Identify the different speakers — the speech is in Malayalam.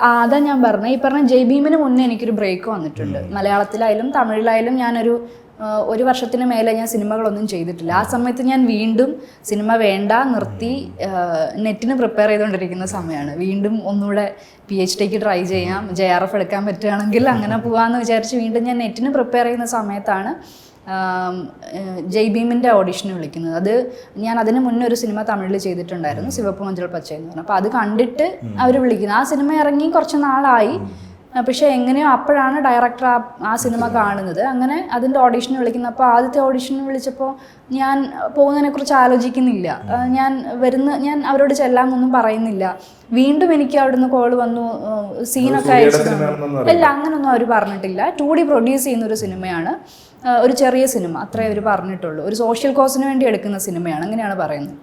Speaker 1: അതാ ഞാൻ പറഞ്ഞത്. ഈ പറഞ്ഞ ജയ് ഭീമിന് മുന്നേ എനിക്കൊരു ബ്രേക്ക് വന്നിട്ടുണ്ട്. മലയാളത്തിലായാലും തമിഴിലായാലും ഒരു വർഷത്തിന് മേലെ ഞാൻ സിനിമകളൊന്നും ചെയ്തിട്ടില്ല. ആ സമയത്ത് ഞാൻ വീണ്ടും സിനിമ വേണ്ട നിർത്തി നെറ്റിന് പ്രിപ്പയർ ചെയ്തുകൊണ്ടിരിക്കുന്ന സമയമാണ്. വീണ്ടും ഒന്നുകൂടെ PhD ട്രൈ ചെയ്യാം, JRF എടുക്കാൻ പറ്റുകയാണെങ്കിൽ അങ്ങനെ പോകാമെന്ന് വിചാരിച്ച് വീണ്ടും ഞാൻ നെറ്റിന് പ്രിപ്പയർ ചെയ്യുന്ന സമയത്താണ് ജയ് ഭീമിൻ്റെ ഓഡിഷന് വിളിക്കുന്നത്. അത് ഞാൻ അതിന് മുന്നേ ഒരു സിനിമ തമിഴിൽ ചെയ്തിട്ടുണ്ടായിരുന്നു, സിവപ്പ് മഞ്ചൾ പച്ച എന്ന് പറഞ്ഞു. അപ്പോൾ അത് കണ്ടിട്ട് അവർ വിളിക്കുന്നത്. ആ സിനിമ ഇറങ്ങി കുറച്ച് നാളായി, പക്ഷേ എങ്ങനെയോ അപ്പോഴാണ് ഡയറക്ടർ ആ സിനിമ കാണുന്നത്. അങ്ങനെ അതിൻ്റെ ഓഡിഷന് വിളിക്കുന്നത്. അപ്പോൾ ആദ്യത്തെ ഓഡിഷന് വിളിച്ചപ്പോൾ ഞാൻ പോകുന്നതിനെക്കുറിച്ച് ആലോചിക്കുന്നില്ല. ഞാൻ അവരോട് ചെല്ലാമെന്നൊന്നും പറയുന്നില്ല. വീണ്ടും എനിക്ക് അവിടുന്ന് കോൾ വന്നു, സീനൊക്കെ അയച്ചു. അല്ല, അങ്ങനൊന്നും അവർ പറഞ്ഞിട്ടില്ല. 2D പ്രൊഡ്യൂസ് ചെയ്യുന്നൊരു സിനിമയാണ്, ഒരു ചെറിയ സിനിമ, അത്രേ അവർ പറഞ്ഞിട്ടുള്ളൂ. ഒരു സോഷ്യൽ കോസിന് വേണ്ടി എടുക്കുന്ന സിനിമയാണ്, അങ്ങനെയാണ് പറയുന്നത്.